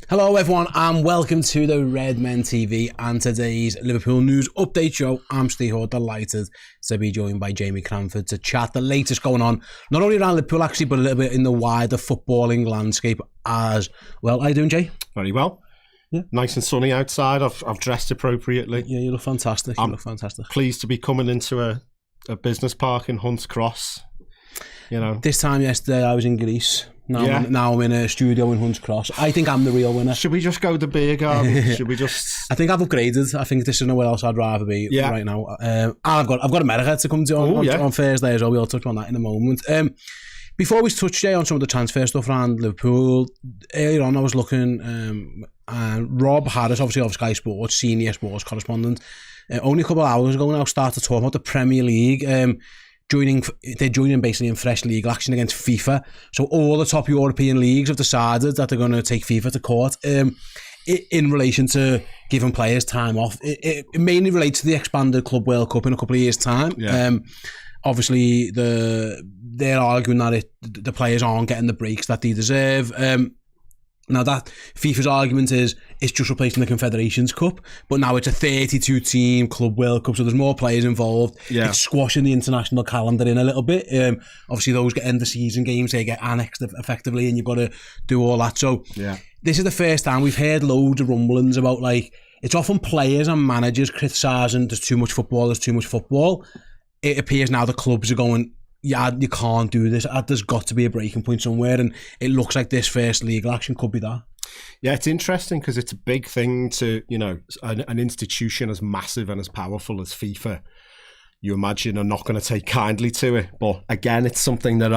Hello everyone and welcome to the Redmen TV and today's Liverpool news update show. I'm Ste, delighted to be joined by Jamie Cranford to chat the latest going on, not only around Liverpool actually, but a little bit in the wider footballing landscape as well. How you doing, Jay? Very well. Yeah. Nice and sunny outside. I've dressed appropriately. Yeah, you look fantastic. You look fantastic. Pleased to be coming into a business park in Hunts Cross. You know, this time yesterday I was in Greece. Now I'm in a studio in Hunts Cross. I think I'm the real winner. Should we just go to the beer garden? Should we just? I think I've upgraded. I think this is nowhere else I'd rather be right now. I've got America to come to on Thursday as well. We'll touch on that in a moment. Before we touch on some of the transfer stuff around Liverpool, earlier on I was looking, and Rob Harris, obviously of Sky Sports, senior sports correspondent, only a couple of hours ago now started talking about the Premier League. They're joining basically in fresh legal action against FIFA. So all the top European leagues have decided that they're going to take FIFA to court in relation to giving players time off. It mainly relates to the expanded Club World Cup in a couple of years' time. Yeah. Obviously, they're arguing that the players aren't getting the breaks that they deserve. Now that FIFA's argument is it's just replacing the Confederations Cup, but now it's a 32-team Club World Cup, so there's more players involved. Yeah. It's squashing the international calendar in a little bit. Obviously, those get end-of-season games, they get annexed effectively, and you've got to do all that. So this is the first time we've heard loads of rumblings about, like, it's often players and managers criticising there's too much football. It appears now the clubs are going, yeah, you can't do this. There's got to be a breaking point somewhere, and it looks like this first legal action could be that. Yeah, it's interesting because it's a big thing to, you know, an institution as massive and as powerful as FIFA, you imagine, are not going to take kindly to it. But again, it's something that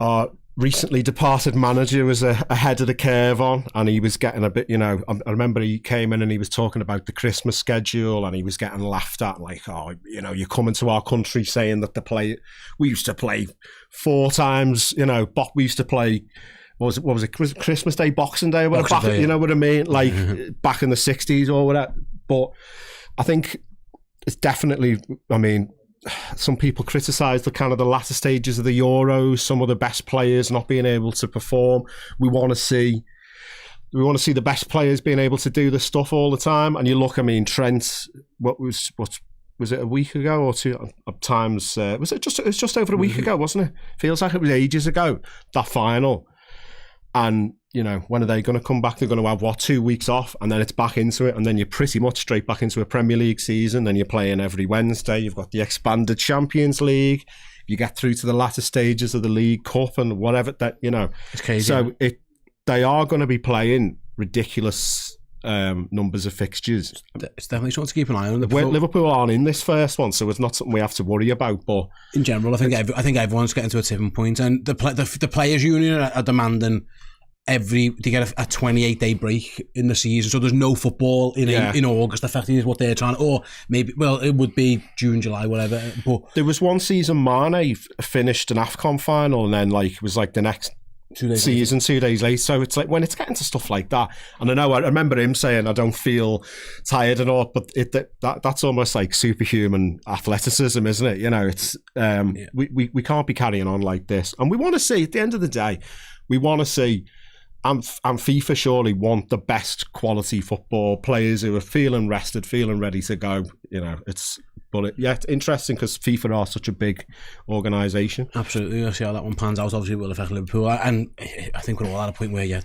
our recently departed manager was ahead of the curve on, and he was getting a bit, you know, I remember he came in and he was talking about the Christmas schedule and he was getting laughed at, like, oh, you know, you're coming to our country saying that we used to play 4 times, you know, we used to play, what was it Christmas Day, Boxing Day, or whatever, you know what I mean, like back in the 60s or whatever. But I think it's definitely, I mean, some people criticise the kind of the latter stages of the Euros, some of the best players not being able to perform. We want to see the best players being able to do this stuff all the time. And you look, I mean, Trent, what was it, a week ago or 2 times? It was just over a week ago, wasn't it? Feels like it was ages ago, that final. And, you know, when are they going to come back? They're going to have, 2 weeks off, and then it's back into it, and then you're pretty much straight back into a Premier League season. Then you're playing every Wednesday. You've got the expanded Champions League. You get through to the latter stages of the League Cup and whatever, that, you know. It's crazy. So they are going to be playing ridiculous numbers of fixtures. It's definitely something to keep an eye on. Liverpool aren't in this first one, so it's not something we have to worry about. But in general, I think everyone's getting to a tipping point, and the players' union are demanding they get a 28-day break in the season, so there's no football in August. Effectively, is what they're trying, or maybe, well, it would be June, July, whatever. But there was one season Mane finished an AFCON final, and then it was the next 2 days later. So it's like when it's getting to stuff like that, and I remember him saying, I don't feel tired and all, but that's almost like superhuman athleticism, isn't it? You know, it's we can't be carrying on like this, and we want to see, at the end of the day, and FIFA surely want the best quality football players who are feeling rested, feeling ready to go. You know, it's interesting because FIFA are such a big organisation. Absolutely, we'll see how that one pans out. Obviously, it will affect Liverpool, and I think we're all at a point where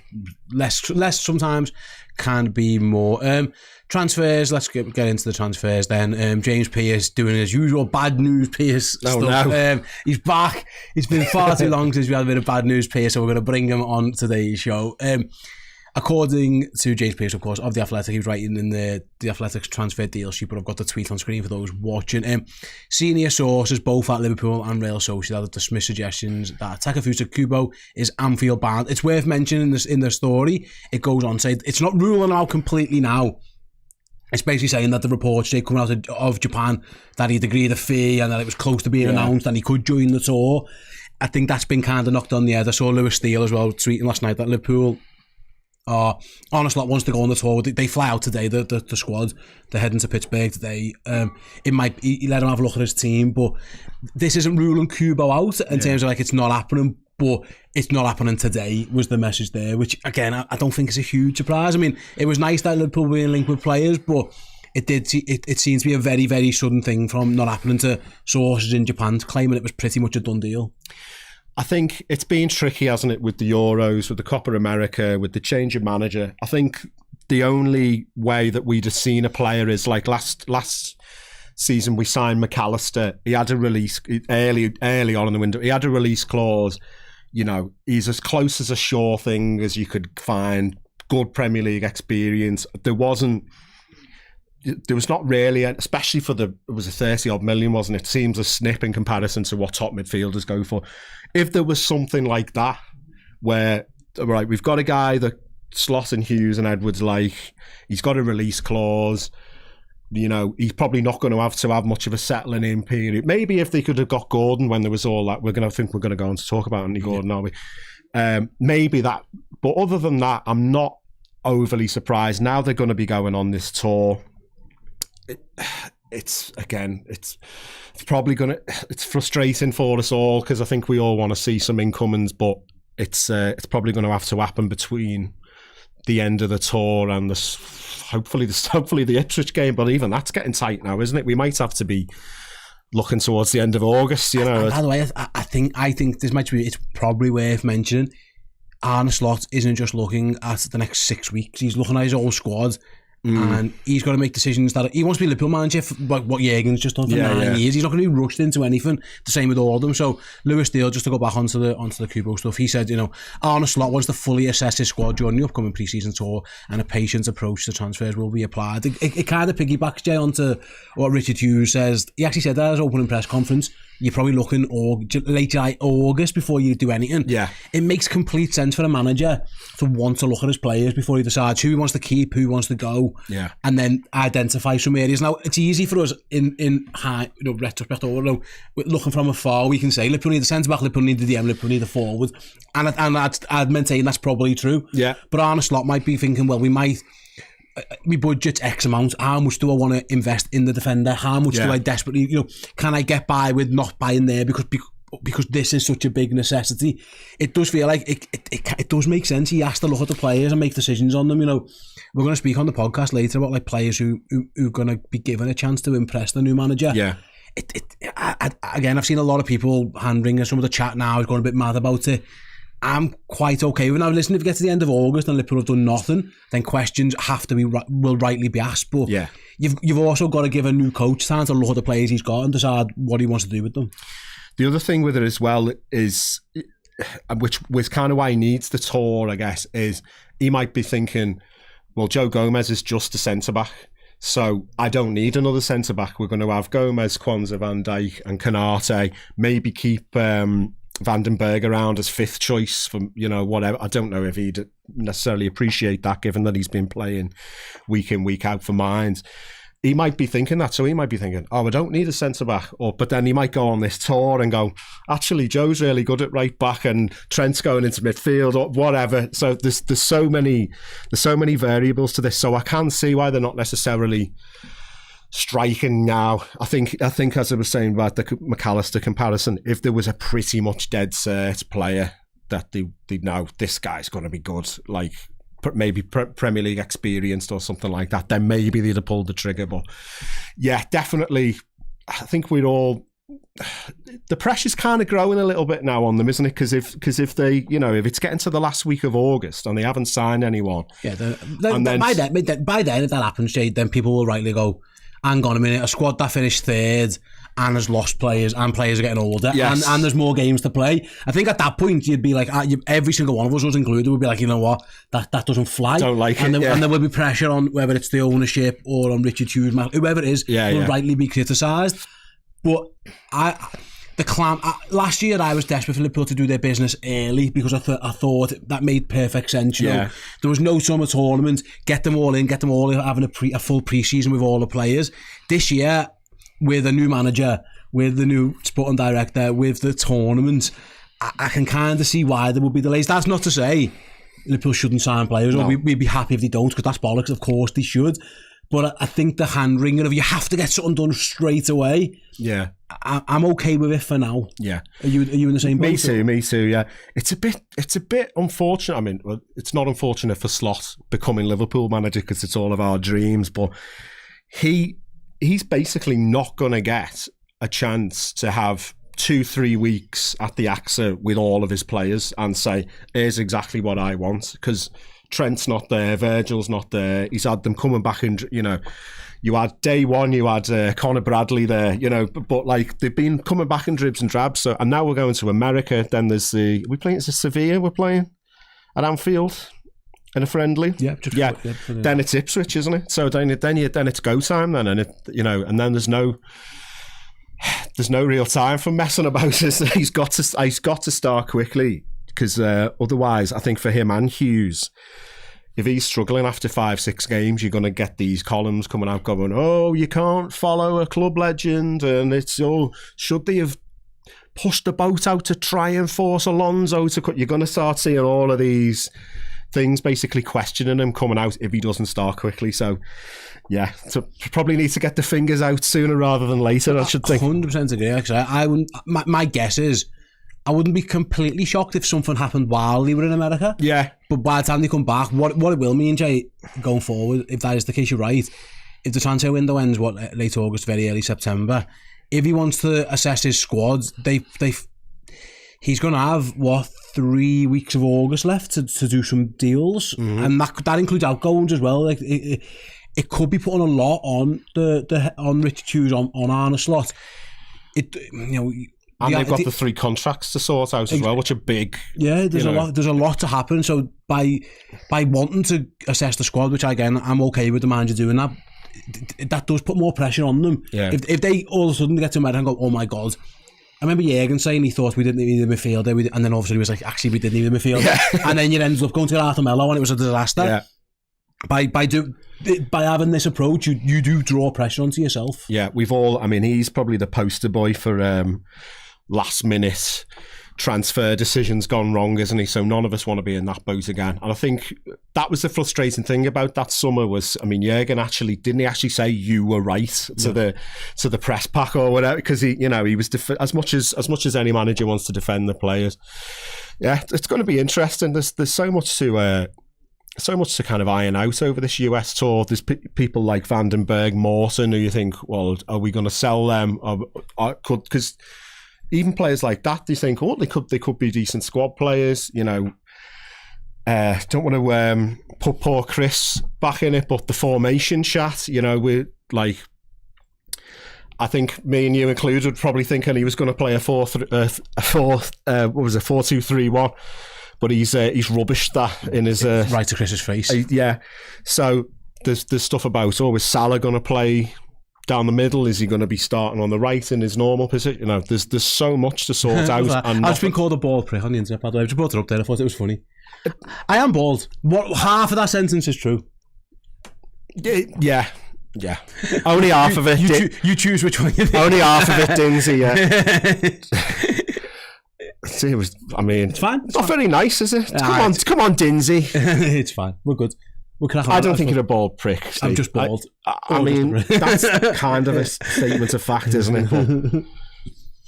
less sometimes can be more. Transfers. Let's get into the transfers then. James Pearce doing his usual bad news Pearce stuff. No. He's back. It's been far too long since we had a bit of bad news Pearce, so we're going to bring him on today's show. According to James Pearce, of course, of The Athletic, he was writing in the Athletic's transfer deal sheet, but I've got the tweet on screen for those watching. Senior sources, both at Liverpool and Real Sociedad, have dismissed suggestions that Takefusa Kubo is Anfield bound. It's worth mentioning this in the story. It goes on to say it's not ruling out completely now. It's basically saying that the reports coming out of Japan that he'd agreed a fee and that it was close to being announced and he could join the tour. I think that's been kind of knocked on the head. I saw Lewis Steele as well tweeting last night that Liverpool honestly wants to go on the tour. They fly out today, the squad. They're heading to Pittsburgh today. It might he let him have a look at his team, but this isn't ruling Kubo out in terms of it's not happening. but it's not happening today, was the message there, which, again, I don't think is a huge surprise. I mean, it was nice that Liverpool were being linked with players, but it seems to be a very, very sudden thing from not happening to sources in Japan claiming it was pretty much a done deal. I think it's been tricky, hasn't it, with the Euros, with the Copa America, with the change of manager. I think the only way that we'd have seen a player is like last season we signed McAllister. He had a release early on in the window. He had a release clause. You know, he's as close as a sure thing as you could find. Good Premier League experience. There was not really, especially for it was a 30-odd million, wasn't it? Seems a snip in comparison to what top midfielders go for. If there was something like that, where, right, we've got a guy that Slot and Hughes and Edwards like, he's got a release clause, you know, he's probably not going to have much of a settling in period. Maybe if they could have got Gordon when there was all that, we're going to go on to talk about Andy Gordon, aren't we? Maybe that. But other than that, I'm not overly surprised. Now they're going to be going on this tour. It's probably it's frustrating for us all, because I think we all want to see some incomings, but it's probably going to have to happen between the end of the tour and hopefully the Ipswich game. But even that's getting tight now, isn't it? We might have to be looking towards the end of August, you know. By the way, I think this might be, it's probably worth mentioning, Arne Slot isn't just looking at the next 6 weeks, he's looking at his whole squad. And he's got to make decisions that he wants to be Liverpool manager for what Jurgen's just done for 9 years. He's not going to be rushed into anything. The same with all of them. So Lewis Steele, just to go back onto the Kubo stuff, he said, you know, Arne Slot wants to fully assess his squad during the upcoming pre-season tour, and a patient approach to transfers will be applied. It kind of piggybacks, Jay, onto what Richard Hughes says. He actually said that at his opening press conference. You're probably looking late July, August before you do anything. Yeah, it makes complete sense for a manager to want to look at his players before he decides who he wants to keep, who he wants to go, and then identify some areas. Now, it's easy for us in high, retrospect, or looking from afar, we can say Liverpool need a centre back, Liverpool need a DM, Liverpool need a forward, and I'd maintain that's probably true. Yeah, but Arne Slot might be thinking, well, we budget X amount. How much do I want to invest in the defender? How much do I desperately, can I get by with not buying there because this is such a big necessity? It does feel like it does make sense. He has to look at the players and make decisions on them. You know, we're going to speak on the podcast later about like players who are going to be given a chance to impress the new manager. Yeah. Again, I've seen a lot of people hand-wringing some of the chat now is going a bit mad about it. I'm quite okay with now. Listen, if you get to the end of August and Liverpool have done nothing, then questions will rightly be asked. But you've also got to give a new coach time to look at the players he's got and decide what he wants to do with them. The other thing with it as well is, which was kind of why he needs the tour, I guess, is he might be thinking, well, Joe Gomez is just a centre-back, so I don't need another centre-back. We're going to have Gomez, Kwanzaa, Van Dijk and Konate, maybe keep Vandenberg around as fifth choice for, whatever. I don't know if he'd necessarily appreciate that, given that he's been playing week in, week out for Mainz. He might be thinking that, so he might be thinking, I don't need a centre-back. But then he might go on this tour and go, actually, Joe's really good at right back and Trent's going into midfield or whatever. So there's so many variables to this. So I can see why they're not necessarily striking now. I think as I was saying about the McAllister comparison, if there was a pretty much dead cert player that they know this guy's going to be good, like maybe Premier League experienced or something like that, then maybe they'd have pulled the trigger. But yeah, definitely, I think we're all, the pressure's kind of growing a little bit now on them, isn't it? Because if they, if it's getting to the last week of August and they haven't signed anyone, by then if that happens, Jay, then people will rightly go, hang on a minute, a squad that finished third and has lost players and players are getting older, and there's more games to play. I think at that point you'd be like, every single one of us included would be like, you know what, that doesn't fly. Don't like and it. And there will be pressure on whether it's the ownership or on Richard Hughes, whoever it is, will rightly be criticised. But last year I was desperate for Liverpool to do their business early because I thought that made perfect sense. There was no summer tournament, get them all in, having a full pre-season with all the players. This year, with a new manager, with the new sporting director, with the tournament, I can kind of see why there would be delays. That's not to say Liverpool shouldn't sign players, or we'd be happy if they don't, because that's bollocks. Of course they should. But I think the hand-wringing of you have to get something done straight away. Yeah. I'm okay with it for now. Yeah. Are you in the same boat? Me too, yeah. It's a bit unfortunate. I mean, it's not unfortunate for Slot becoming Liverpool manager because it's all of our dreams, but he's basically not going to get a chance to have 2-3 weeks at the AXA with all of his players and say, here's exactly what I want, because Trent's not there, Virgil's not there. He's had them coming back and, you had day one, you had Conor Bradley there, but like they've been coming back in dribs and drabs. So, and now we're going to America. Then there's it's Sevilla we're playing at Anfield in a friendly. Yeah. Then it's Ipswich, isn't it? So then it's go time then, and and then there's no real time for messing about. He's got to start quickly. Because otherwise, I think for him and Hughes, if he's struggling after 5-6 games, you're going to get these columns coming out going, oh, you can't follow a club legend, and it's, should they have pushed the boat out to try and force Alonso to cut? You're going to start seeing all of these things basically questioning him coming out if he doesn't start quickly. So, yeah, so probably need to get the fingers out sooner rather than later, I should think. 100% agree, actually. I wouldn't, my guess is, I wouldn't be completely shocked if something happened while they were in America. Yeah. But by the time they come back, what it will mean, Jay, going forward, if that is the case, you're right. If the transfer window ends, late August, very early September, if he wants to assess his squad, he's going to have, 3 weeks of August left to do some deals. Mm-hmm. And that includes outgoings as well. Like it could be putting a lot on on Richard Hughes, on Arne Slot. And they've got the 3 contracts to sort out as well, which are big. Yeah, there's a lot to happen. So by wanting to assess the squad, which again I'm okay with the manager doing that does put more pressure on them. Yeah. If they all of a sudden get to America and go, oh my God. I remember Jürgen saying he thought we didn't need a midfielder, and then obviously he was like, actually we didn't need a midfielder. Yeah. And then you ended up going to Arthur Melo and it was a disaster. Yeah. By having this approach, you do draw pressure onto yourself. Yeah, he's probably the poster boy for last minute transfer decisions gone wrong, isn't he? So none of us want to be in that boat again. And I think that was the frustrating thing about that summer was, Jürgen didn't he say you were right to the press pack or whatever, because he was as much as any manager wants to defend the players. Yeah, it's going to be interesting. There's so much to kind of iron out over this US tour. There's people like Vandenberg, Morton, who you think, well, are we going to sell them? Because even players like that, you think, oh, they could be decent squad players. Don't want to put poor Chris back in it, but the formation chat, we're like, I think me and you included would probably thinking he was going to play a 4-2-3-1, but he's rubbished that in his right to Chris's face. Yeah, so there's stuff about, is Salah going to play down the middle? Is he going to be starting on the right in his normal position? There's so much to sort out. I've just been called a bald prick on the internet, by the way. I just brought it up there. I thought it was funny. I am bald. Half of that sentence is true. Yeah. Only half of it. You choose which one you think. Only half of it, Dinsey, yeah. See, it's fine. It's not very nice, is it? Come on, Dinsey. It's fine. We're good. I don't think you're a bald prick, Steve. I'm just bald. That's kind of a statement of fact, isn't it?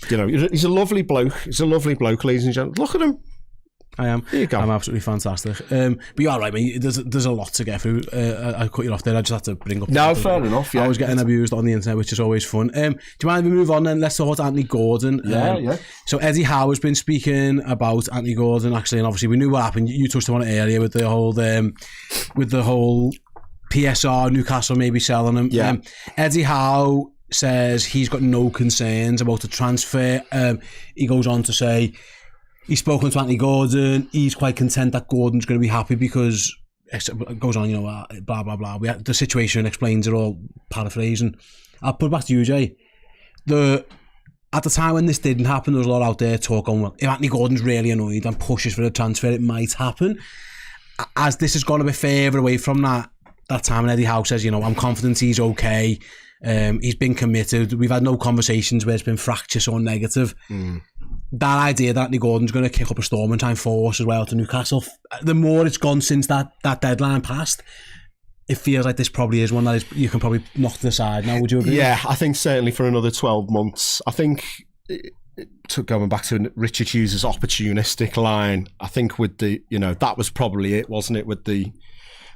But, he's a lovely bloke. He's a lovely bloke, ladies and gentlemen. Look at him. I am. There you go. I'm absolutely fantastic. But you're all right, mate. There's a lot to get through. I cut you off there. I just had to bring up... No, fair enough. Yeah. I was getting abused on the internet, which is always fun. Do you mind if we move on then? Let's talk about Anthony Gordon. Yeah. So Eddie Howe has been speaking about Anthony Gordon, actually, and obviously we knew what happened. You touched on it earlier with the whole PSR, Newcastle maybe selling him. Yeah. Eddie Howe says he's got no concerns about the transfer. He goes on to say... He's spoken to Anthony Gordon. He's quite content that Gordon's going to be happy because it goes on, blah, blah, blah. The situation explains it all, paraphrasing. I'll put it back to you, Jay. At the time when this didn't happen, there was a lot out there talking, well, if Anthony Gordon's really annoyed and pushes for a transfer, it might happen. As this has gone a bit further away from that time, and Eddie Howe says, I'm confident he's okay. He's been committed. We've had no conversations where it's been fractious or negative. That idea that Anthony Gordon's going to kick up a storm and try and force as well to Newcastle, the more it's gone since that deadline passed, it feels like this probably is one that you can probably knock to the side now. Would you agree? Yeah, I think certainly for another 12 months. I think, going back to Richard Hughes' opportunistic line, I think with the, that was probably it, wasn't it, with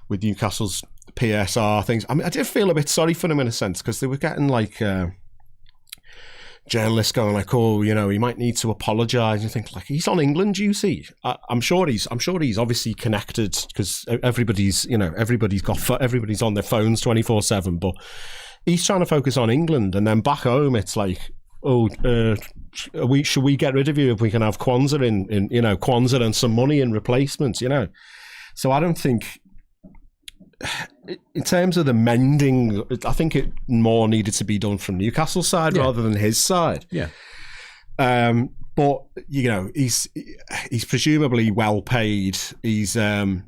Newcastle's PSR things. I mean, I did feel a bit sorry for them in a sense, because they were getting like journalists going like, oh, he might need to apologise. You think like, he's on England duty. I'm sure he's obviously connected, because everybody's on their phones 24/7. But he's trying to focus on England, and then back home it's like, oh, should we get rid of you if we can have Kwanzaa in Kwanzaa and some money in replacements, So I don't think, in terms of the mending, I think it more needed to be done from Newcastle's side rather than his side. Yeah. But he's presumably well paid. He's they're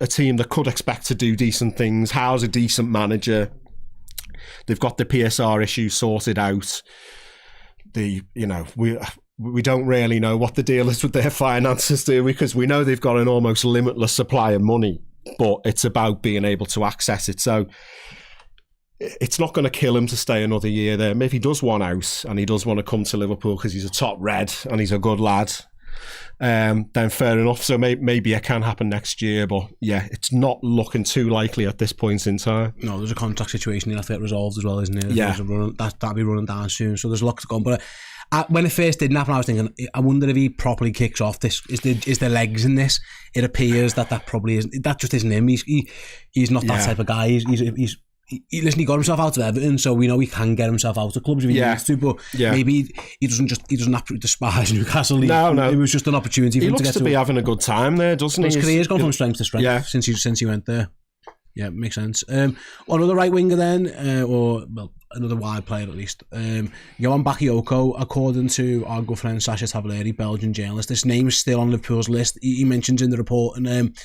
a team that could expect to do decent things. Howe's a decent manager. They've got the PSR issue sorted out. We don't really know what the deal is with their finances, do we? Because we know they've got an almost limitless supply of money, but it's about being able to access it. So it's not going to kill him to stay another year there. Maybe he does want out and he does want to come to Liverpool because he's a top red and he's a good lad. Then fair enough. So maybe it can happen next year, but yeah, it's not looking too likely at this point in time. No, there's a contract situation he'll have to get resolved as well, isn't there? Yeah. That'll be running down soon. So there's a lot to come. But when it first didn't happen, I was thinking, I wonder if he properly kicks off this. Is there legs in this? It appears that probably isn't. That just isn't him. He's not that type of guy. Listen, he got himself out of Everton, so we know he can get himself out of clubs if he needs to. But maybe he doesn't absolutely despise Newcastle. No. It was just an opportunity for him to get to be having a good time there, doesn't he? His career's gone from strength to strength since he went there. Yeah, makes sense. Another right winger then, another wide player at least. Johan Bakayoko, according to our good friend Sacha Tavolieri, Belgian journalist, this name is still on Liverpool's list. He mentions in the report, and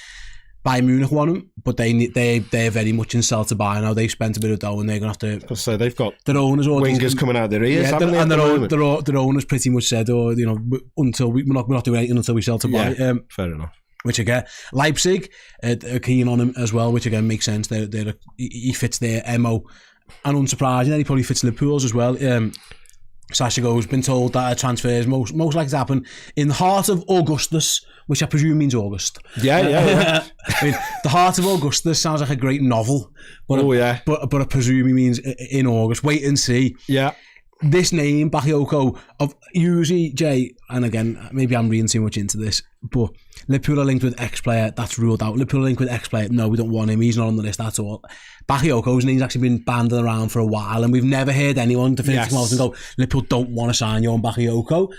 Bayern Munich want him, but they're very much in sell to buy now. They've spent a bit of dough, and they're going to have to. So they've got their owners wingers coming out of their ears, and their owners pretty much said, until we're not doing anything until we sell to buy. Fair enough. Which again, Leipzig are keen on him as well, which again makes sense. He fits their MO, and unsurprisingly, he probably fits Liverpool's as well. Sacha goes, been told that a transfer is most likely to happen in the heart of Augustus, which I presume means August. Yeah. I mean, the heart of Augustus sounds like a great novel, but I presume he means in August. Wait and see. Yeah. This name, Bakayoko, of usually, Jay, and again, maybe I'm reading too much into this, but Liverpool are linked with X-player, that's ruled out. Liverpool are linked with X-player, no, we don't want him, he's not on the list, that's all. Bakayoko's name's actually been banded around for a while, and we've never heard anyone definitively come out and go, Liverpool don't want to sign Johan Bakayoko.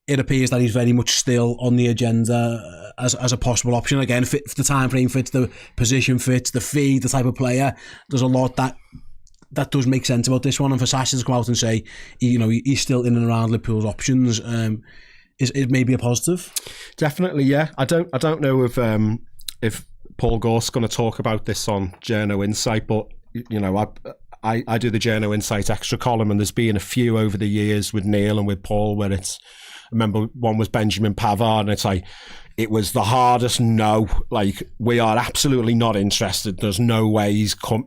It appears that he's very much still on the agenda as a possible option. Again, fit the time frame fits, the position fits, the fee, the type of player. There's a lot that does make sense about this one, and for Sacha to come out and say, he's still in and around Liverpool's options, is maybe a positive. Definitely, yeah. I don't know if Paul Gorst's going to talk about this on Journo Insight, but I do the Journo Insight extra column, and there's been a few over the years with Neil and with Paul where I remember one was Benjamin Pavard, and it's like, it was the hardest no. Like, we are absolutely not interested. There's no way he's come.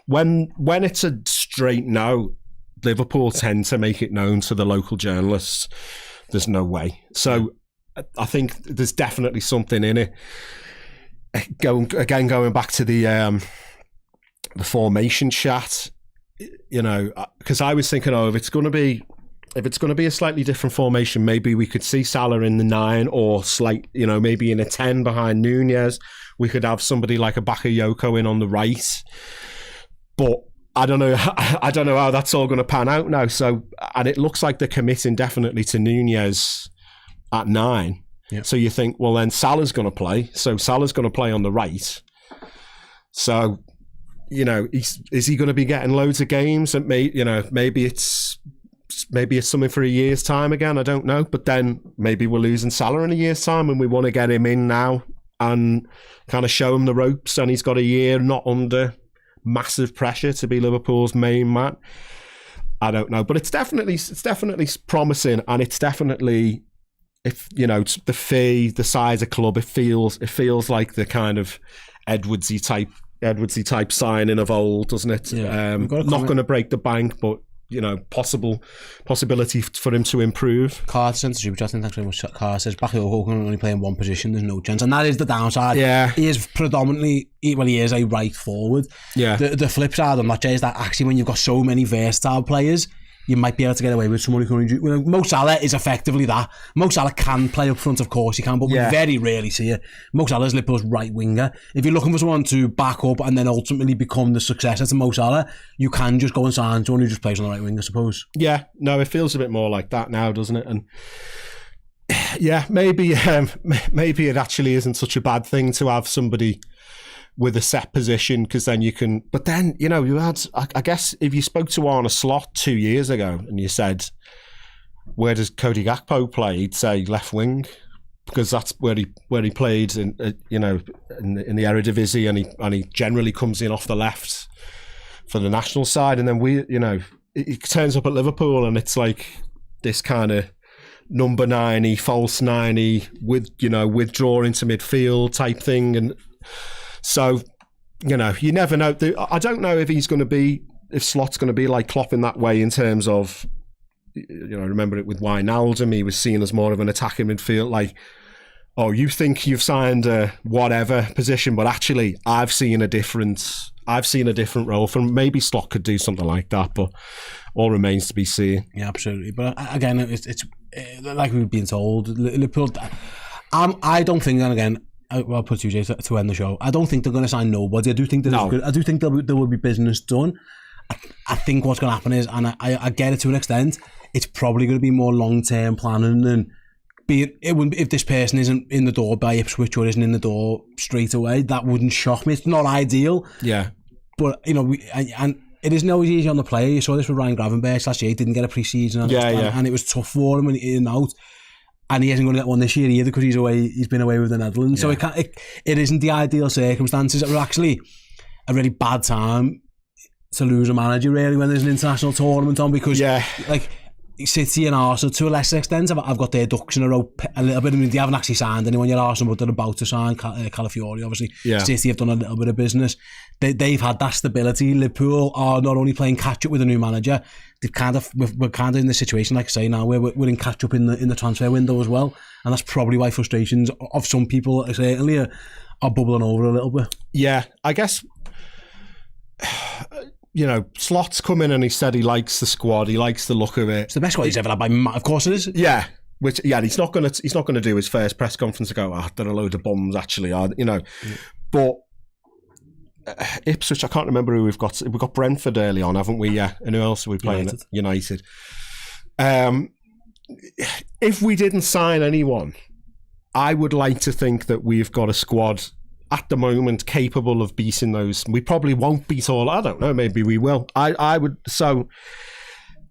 When it's a straight no, Liverpool tend to make it known to the local journalists. There's no way. So I think there's definitely something in it. Going back to the formation chat, because I was thinking, if it's going to be a slightly different formation, maybe we could see Salah in the 9 or maybe in a 10 behind Nunez. We could have somebody like a Bakayoko in on the right. But I don't know how that's all going to pan out now. So, and it looks like they're committing definitely to Nunez at 9. Yeah. So you think, well, then Salah's going to play. So Salah's going to play on the right. So, is he going to be getting loads of games? And maybe it's something for a year's time again. I don't know. But then maybe we're losing Salah in a year's time, and we want to get him in now and kind of show him the ropes. And he's got a year not under massive pressure to be Liverpool's main man. I don't know, but it's definitely promising, and it's definitely if the fee, the size of club, it feels like the kind of Edwardsy type signing of old, doesn't it? Yeah. Not going to break the bank, but possibility for him to improve. Carter sent a super chat, thanks very much. Carter says Bakayoko can only play in one position, there's no chance, and that is the downside. Yeah, he is predominantly, he is a right forward. Yeah, the flip side on that, Jay, is that actually when you've got so many versatile players, you might be able to get away with someone who can only Mo Salah is effectively that. Mo Salah can play up front, of course he can, but we very rarely see it. Mo Salah is Liverpool's right winger. If you're looking for someone to back up and then ultimately become the successor to Mo Salah, you can just go and sign someone who just plays on the right wing, I suppose. Yeah, no, it feels a bit more like that now, doesn't it? And yeah, maybe it actually isn't such a bad thing to have somebody with a set position, because then you can, but then you had, I guess if you spoke to Arne Slot 2 years ago and you said, where does Cody Gakpo play, he'd say left wing, because that's where he played in the Eredivisie, and he generally comes in off the left for the national side. And then it turns up at Liverpool and it's like this kind of number 90, false 90 with withdraw into midfield type thing. And so, you never know. I don't know if Slot's going to be like Klopp in that way, in terms of, remember it with Wijnaldum, he was seen as more of an attacking midfield, like, oh, you think you've signed a whatever position, but actually I've seen a different role from. Maybe Slot could do something like that, but all remains to be seen. Yeah, absolutely. But again, it's like we've been told, Liverpool, I don't think, and again, I'll put you, Jay, to end the show, I don't think they're going to sign nobody. I do think there will be business done. I think what's going to happen is, and I get it to an extent, it's probably going to be more long-term planning than if this person isn't in the door by Ipswich or isn't in the door straight away. That wouldn't shock me. It's not ideal. Yeah. But, and it isn't always easy on the player. You saw this with Ryan Gravenberch last year. He didn't get a pre-season. And it was tough for him in and out. And he isn't going to get one this year either, because he's been away with the Netherlands. Yeah. So it isn't the ideal circumstances. It was actually a really bad time to lose a manager, really, when there's an international tournament on, because like City and Arsenal, to a lesser extent, I've got their ducks in a row a little bit. I mean, they haven't actually signed anyone yet, Arsenal, but they're about to sign Calafiori, obviously. Yeah. City have done a little bit of business. They've had that stability. Liverpool are not only playing catch-up with a new manager, we're kind of in this situation, like I say now, where we're in catch-up in the transfer window as well. And that's probably why frustrations of some people, certainly, are bubbling over a little bit. Yeah, I guess... Slot's come in and he said he likes the squad, he likes the look of it. It's the best squad he's ever had of course it is. Yeah, he's not gonna do his first press conference and go, there are a load of bums actually, But Ipswich, I can't remember who we've got. We've got Brentford early on, haven't we? Yeah, and who else are we playing? United. If we didn't sign anyone, I would like to think that we've got a squad at the moment capable of beating those. We probably won't beat all. I don't know. Maybe we will. I would. So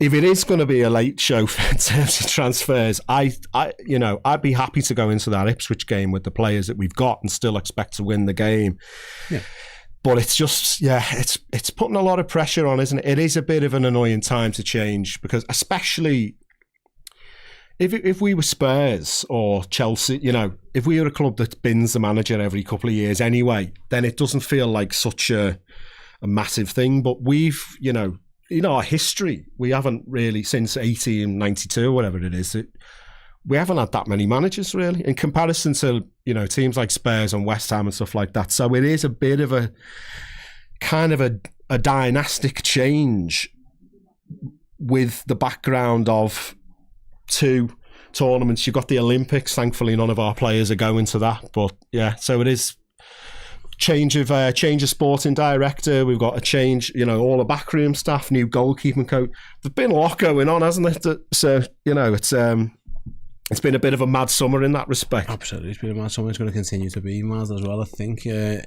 if it is going to be a late show in terms of transfers, I'd be happy to go into that Ipswich game with the players that we've got and still expect to win the game. Yeah. But it's just, it's putting a lot of pressure on, isn't it? It is a bit of an annoying time to change, because especially if we were Spurs or Chelsea, if we were a club that bins the manager every couple of years anyway, then it doesn't feel like such a massive thing. But we've, our history, we haven't really, since 1892 or whatever it is, we haven't had that many managers really in comparison to, teams like Spurs and West Ham and stuff like that. So it is a bit of a kind of a dynastic change with the background of 2 tournaments. You've got the Olympics. Thankfully, none of our players are going to that. But yeah, so it is change of sporting director. We've got a change, all the backroom staff, new goalkeeping coach. There's been a lot going on, hasn't it? So it's been a bit of a mad summer in that respect. Absolutely, it's been a mad summer. It's going to continue to be mad as well, I think.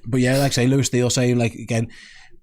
But yeah, like I say, Lewis Steele saying, like, again,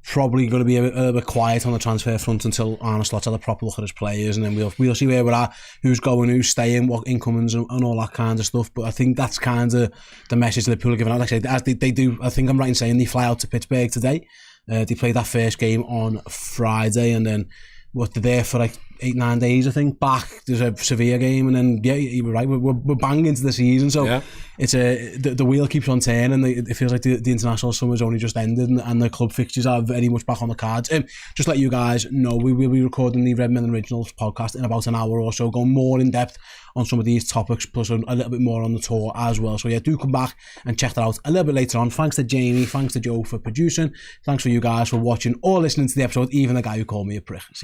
probably going to be a bit quiet on the transfer front until Arne Slot's had a proper look at his players, and then we'll see where we're at, who's going, who's staying, what incomings and all that kind of stuff. But I think that's kind of the message Liverpool are giving out. Like I say, as they do, I think I'm right in saying they fly out to Pittsburgh today. They play that first game on Friday, and then what, they're there for like 8-9 days, I think. Back, there's a Sevilla game, and then you were right. We're banging into the season, so it's the wheel keeps on turning. It feels like the international summer's only just ended, and the club fixtures are very much back on the cards. Just let you guys know, we will be recording the Redmen Originals podcast in about an hour or so, going more in depth on some of these topics, plus a little bit more on the tour as well. So yeah, do come back and check that out a little bit later on. Thanks to Jamie, thanks to Joe for producing, thanks for you guys for watching or listening to the episode, even the guy who called me a prick. See